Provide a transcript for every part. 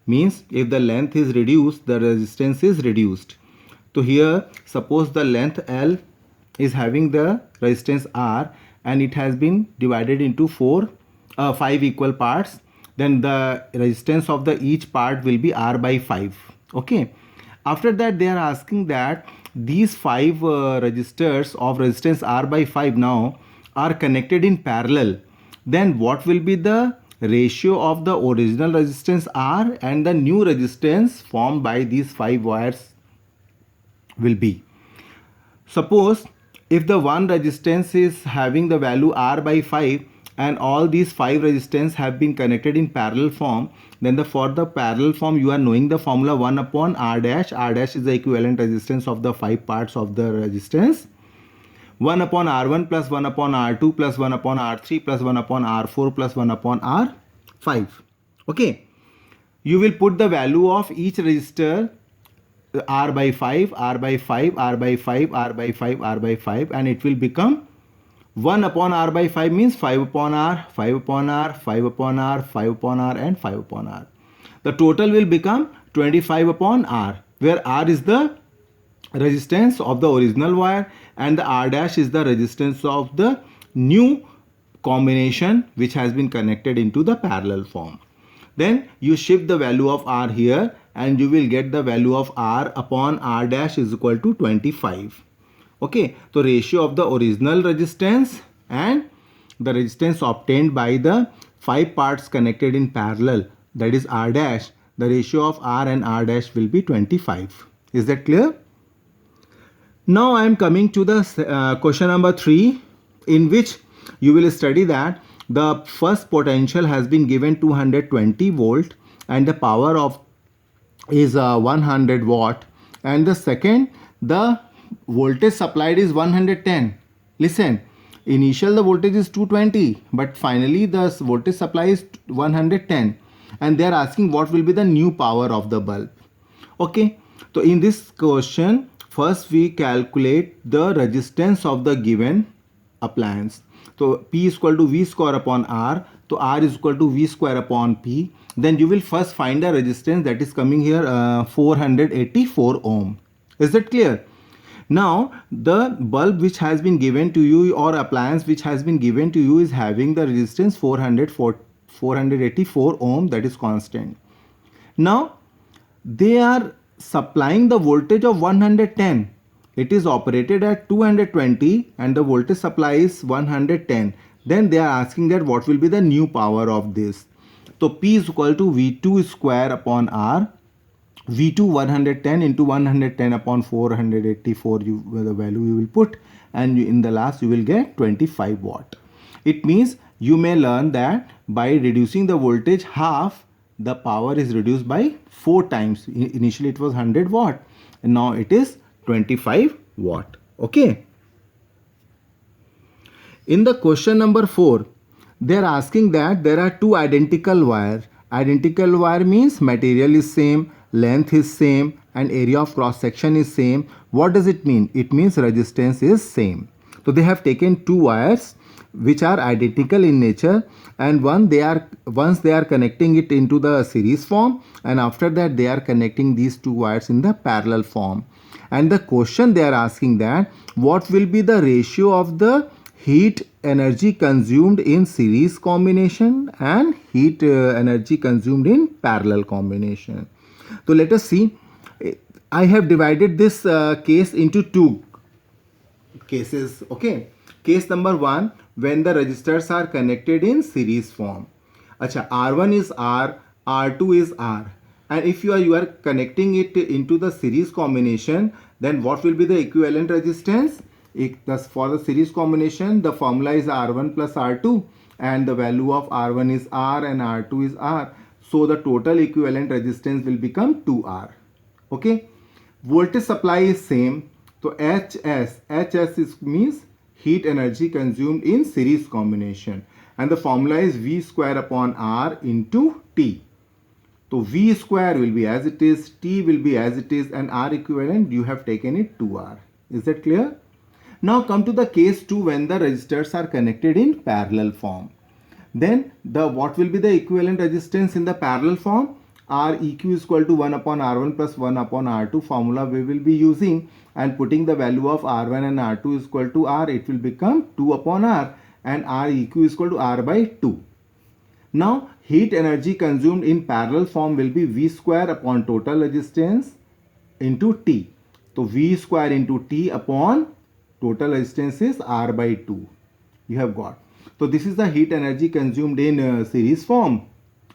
means if the length is reduced, the resistance is reduced. So here suppose the length L is having the resistance R and it has been divided into 5 equal parts, then the resistance of the each part will be R by 5. Okay, after that they are asking that these 5 resistors of resistance R by 5 now are connected in parallel, then what will be the ratio of the original resistance R and the new resistance formed by these 5 wires will be. Suppose if the one resistance is having the value R by 5 and all these 5 resistance have been connected in parallel form, then for the parallel form you are knowing the formula 1 upon R dash. R dash is the equivalent resistance of the 5 parts of the resistance. 1 upon R1 plus 1 upon R2 plus 1 upon R3 plus 1 upon R4 plus 1 upon R5. Okay, you will put the value of each resistor R by 5, R by 5, R by 5, R by 5, R by 5, and it will become 1 upon R by 5 means 5 upon R, 5 upon R, 5 upon R, 5 upon R and 5 upon R. The total will become 25 upon R, where R is the resistance of the original wire and the R dash is the resistance of the new combination which has been connected into the parallel form. Then you shift the value of R here and you will get the value of R upon R dash is equal to 25. Okay, so ratio of the original resistance and the resistance obtained by the 5 parts connected in parallel, that is R dash, the ratio of R and R dash will be 25. Is that clear? Now I am coming to the question number 3, in which you will study that the first potential has been given 220 volt and the power of is 100 watt, and the second, the voltage supplied is 110. Listen, initial the voltage is 220 but finally the voltage supply is 110 and they are asking what will be the new power of the bulb. Okay, so in this question first we calculate the resistance of the given appliance. So P is equal to V square upon R. So R is equal to V square upon P. Then you will first find the resistance, that is coming here 484 ohm. Is that clear? Now the bulb which has been given to you or appliance which has been given to you is having the resistance 484 ohm, that is constant. Now they are supplying the voltage of 110. It is operated at 220 and the voltage supply is 110. Then they are asking that what will be the new power of this. So P is equal to V2 square upon R. V2 110 into 110 upon 484, the value you will put, and in the last you will get 25 watt. It means you may learn that by reducing the voltage half, the power is reduced by 4 times. Initially it was 100 watt and now it is 25 watt. Okay. In the question number 4, they are asking that there are 2 identical wires. Identical wire means material is same, length is same and area of cross section is same. What does it mean? It means resistance is same. So they have taken 2 wires which are identical in nature, and once they are connecting it into the series form, and after that they are connecting these 2 wires in the parallel form. And the question they are asking that what will be the ratio of the heat energy consumed in series combination and heat energy consumed in parallel combination. So let us see. I have divided this case into 2 cases. Okay, case number 1, when the resistors are connected in series form. Acha, R1 is R, R2 is R, and if you are connecting it into the series combination, then what will be the equivalent resistance? Thus for the series combination, the formula is R1 plus R2 and the value of R1 is R and R2 is R. So the total equivalent resistance will become 2R. Okay, voltage supply is same. So HS means heat energy consumed in series combination, and the formula is V square upon R into T. So V square will be as it is, T will be as it is, and R equivalent you have taken it 2R. Is that clear? Now come to the case 2, when the resistors are connected in parallel form. Then what will be the equivalent resistance in the parallel form? R eq is equal to 1 upon R1 plus 1 upon R2 formula we will be using, and putting the value of R1 and R2 is equal to R, it will become 2 upon R, and R eq is equal to R by 2. Now heat energy consumed in parallel form will be V square upon total resistance into T. So V square into T upon total resistance is R by 2. You have got. So this is the heat energy consumed in series form,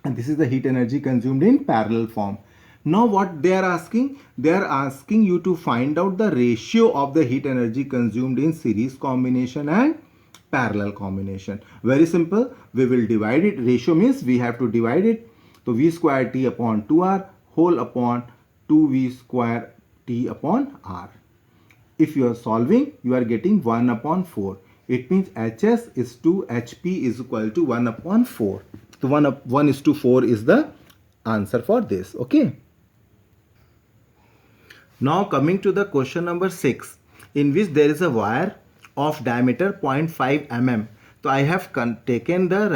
and this is the heat energy consumed in parallel form. Now what they are asking? They are asking you to find out the ratio of the heat energy consumed in series combination and parallel combination. Very simple. We will divide it. Ratio means we have to divide it. So V square T upon 2R whole upon 2V square T upon R. If you are solving, you are getting 1 upon 4. It means HS is to HP is equal to 1 upon 4. So 1 is to 4 is the answer for this. Okay. Now coming to the question number 6, in which there is a wire of diameter 0.5 mm. So I have taken the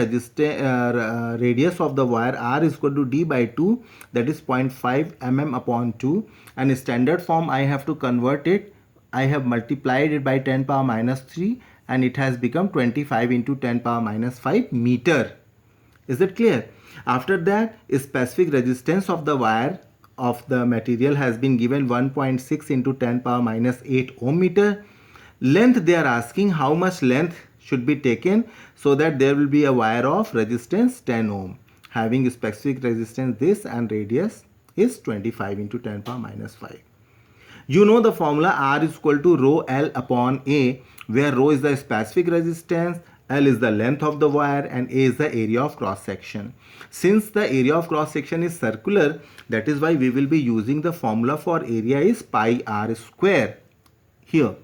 radius of the wire R is equal to D by 2, that is 0.5 mm upon 2, and in standard form I have to convert it. I have multiplied it by 10 power minus 3 and it has become 25 into 10 power minus 5 meter. Is it clear? After that, specific resistance of the wire of the material has been given 1.6 into 10 power minus 8 ohm meter. Length, they are asking how much length should be taken so that there will be a wire of resistance 10 ohm having specific resistance this and radius is 25 into 10 power minus 5. You know the formula R is equal to rho L upon A, where rho is the specific resistance, L is the length of the wire, and A is the area of cross section. Since the area of cross section is circular, that is why we will be using the formula for area is pi R square. Here,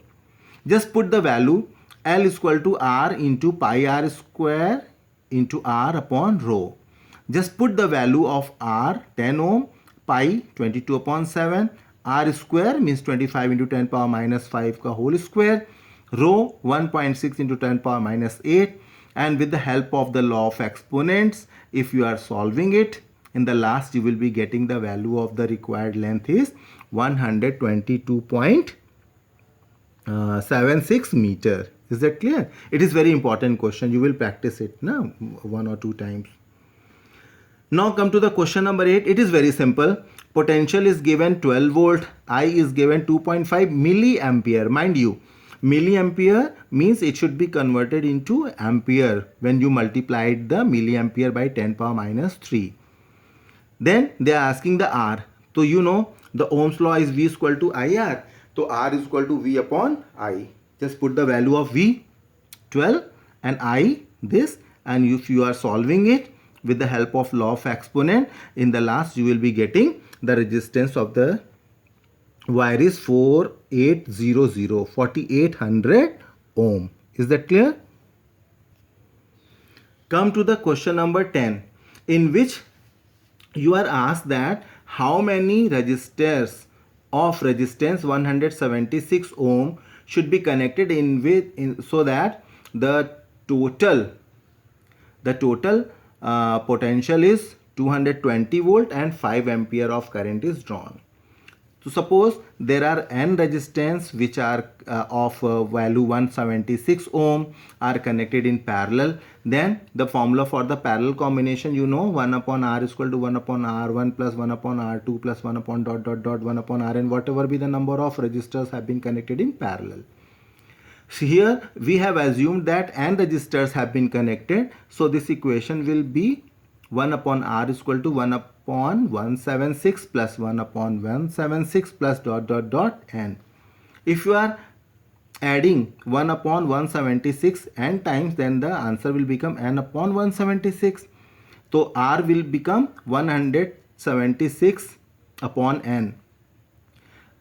just put the value L is equal to R into pi R square into R upon rho. Just put the value of R 10 ohm, pi 22 upon 7, R square means 25 into 10 power minus 5 ka whole square, rho 1.6 into 10 power minus 8, and with the help of the law of exponents, if you are solving it, in the last you will be getting the value of the required length is 122.76 meter. Is that clear? It is very important question. You will practice it now 1 or 2 times. Now come to the question number 8. It is very simple. Potential is given 12 volt. I is given 2.5 milliampere. Mind you, milliampere means it should be converted into ampere when you multiplied the milliampere by 10 power minus 3. Then they are asking the R. So you know the Ohm's law is V is equal to IR. So R is equal to V upon I. Just put the value of V 12 and I this, and if you are solving it with the help of law of exponent, in the last you will be getting the resistance of the wire is 4800 ohm. Is that clear? Come to the question number 10, in which you are asked that how many resistors of resistance 176 ohm should be connected so that the total potential is 220 volt and 5 ampere of current is drawn. So suppose there are n resistance which are of value 176 ohm are connected in parallel, then the formula for the parallel combination, you know, 1 upon R is equal to 1 upon R1 plus 1 upon R2 plus 1 upon ... 1 upon Rn, whatever be the number of resistors have been connected in parallel. So here we have assumed that n resistors have been connected, so this equation will be 1 upon R is equal to 1 upon 176 plus 1 upon 176 plus ... n. If you are adding 1 upon 176 n times, then the answer will become n upon 176. So R will become 176 upon n.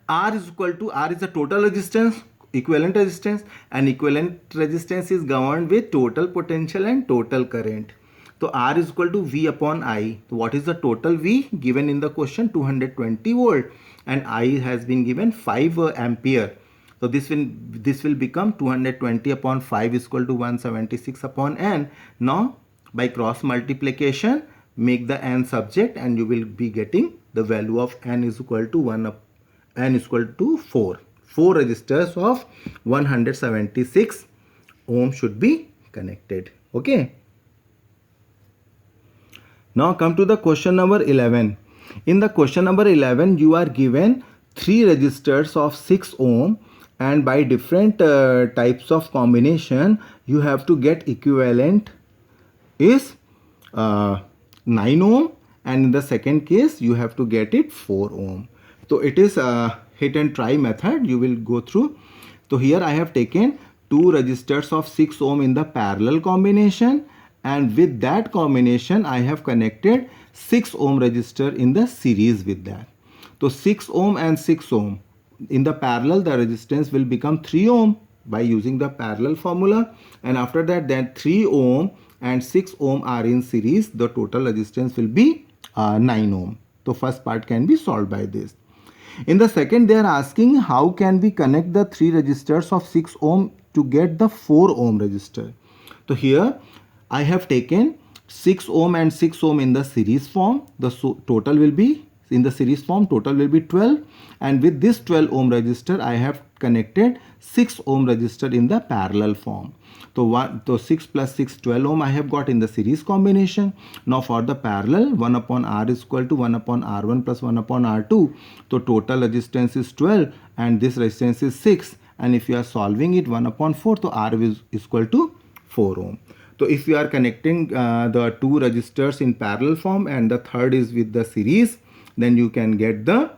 R is equal to, R is the total resistance, equivalent resistance, and equivalent resistance is governed with total potential and total current. So R is equal to V upon I. So what is the total V given in the question? 220 volt, and I has been given 5 ampere. So this will become 220 upon 5 is equal to 176 upon n. Now by cross multiplication make the n subject, and you will be getting the value of n is equal to 4. 4 resistors of 176 ohm should be connected. Okay. Now come to the question number 11. In the question number 11, you are given 3 resistors of 6 ohm, and by different types of combination you have to get equivalent is 9 ohm, and in the second case you have to get it 4 ohm. So it is a hit and try method you will go through. So here I have taken 2 resistors of 6 ohm in the parallel combination, and with that combination I have connected 6 ohm resistor in the series with that. So 6 ohm and 6 ohm in the parallel, the resistance will become 3 ohm by using the parallel formula, and after that then 3 ohm and 6 ohm are in series, the total resistance will be 9 ohm. So first part can be solved by this. In the second, they are asking how can we connect the 3 resistors of 6 ohm to get the 4 ohm resistor. So here I have taken 6 ohm and 6 ohm in the series form. The total will be, in the series form, total will be 12, and with this 12 ohm resistor I have connected 6 ohm resistor in the parallel form. So 6 plus 6, 12 ohm I have got in the series combination. Now for the parallel, 1 upon R is equal to 1 upon R1 plus 1 upon R2. So total resistance is 12 and this resistance is 6, and if you are solving it, 1 upon 4, so R is equal to 4 ohm. So if you are connecting the 2 resistors in parallel form and the third is with the series, then you can get the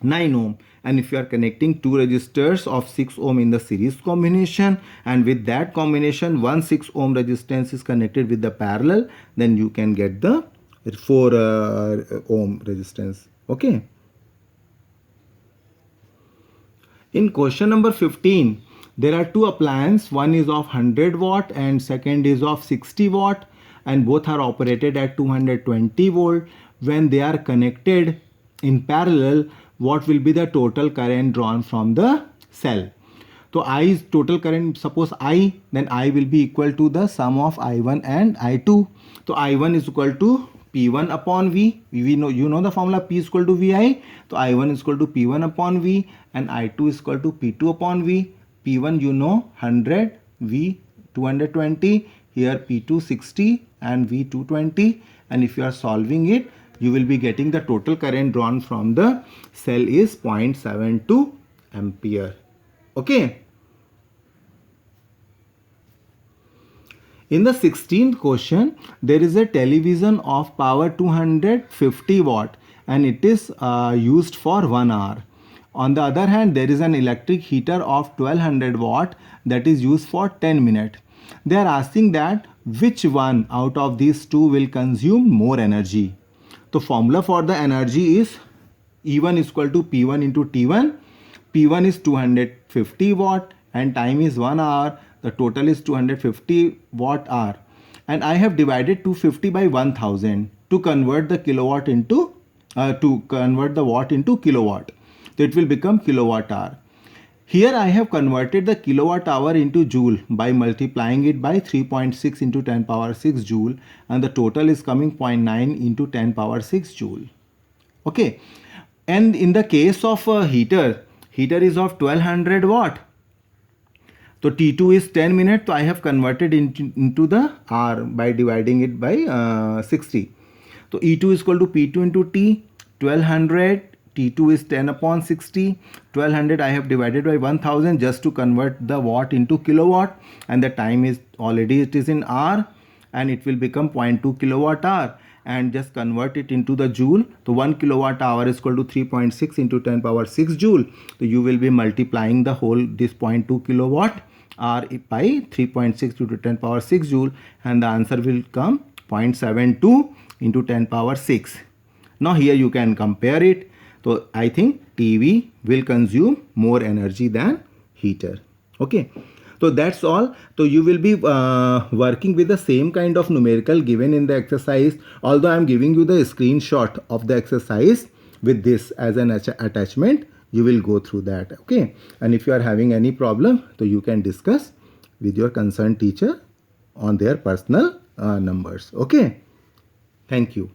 9 ohm. And if you are connecting 2 resistors of 6 ohm in the series combination, and with that combination 1 6 ohm resistance is connected with the parallel, then you can get the 4 ohm resistance. Okay. In question number 15, there are 2 appliances. One is of 100 watt and second is of 60 watt, and both are operated at 220 volt. When they are connected in parallel, what will be the total current drawn from the cell? So I is total current, suppose I, then I will be equal to the sum of I1 and I2. So I1 is equal to P1 upon V. We know, you know the formula, P is equal to VI. So I1 is equal to P1 upon V, and I2 is equal to P2 upon V. P1 you know 100, V 220, here P2 60 and V 220, and if you are solving it, you will be getting the total current drawn from the cell is 0.72 ampere. Okay. In the 16th question, there is a television of power 250 watt and it is used for 1 hour. On the other hand, there is an electric heater of 1200 watt that is used for 10 minutes. They are asking that which one out of these two will consume more energy. The formula for the energy is E1 is equal to P1 into T1. P1 is 250 watt and time is 1 hour. The total is 250 watt hour. And I have divided 250 by 1000 to convert the kilowatt into the watt into kilowatt. So it will become kilowatt hour. Here I have converted the kilowatt hour into joule by multiplying it by 3.6 into 10 power 6 joule, and the total is coming 0.9 into 10 power 6 joule. Okay. And in the case of a heater is of 1200 watt. So T2 is 10 minutes. So I have converted into the hour by dividing it by 60. So E2 is equal to P2 into T. 1200 T2 is 10 upon 60. 1200 I have divided by 1000 just to convert the watt into kilowatt, and the time is already it is in hour, and it will become 0.2 kilowatt hour, and just convert it into the joule. So 1 kilowatt hour is equal to 3.6 into 10 power 6 joule. So you will be multiplying the whole this 0.2 kilowatt hour by 3.6 into 10 power 6 joule, and the answer will come 0.72 into 10 power 6. Now here you can compare it. So I think TV will consume more energy than heater. Okay. So that's all. So you will be working with the same kind of numerical given in the exercise, although I am giving you the screenshot of the exercise with this as an attachment. You will go through that. Okay. And if you are having any problem, so you can discuss with your concerned teacher on their personal numbers. Okay. Thank you.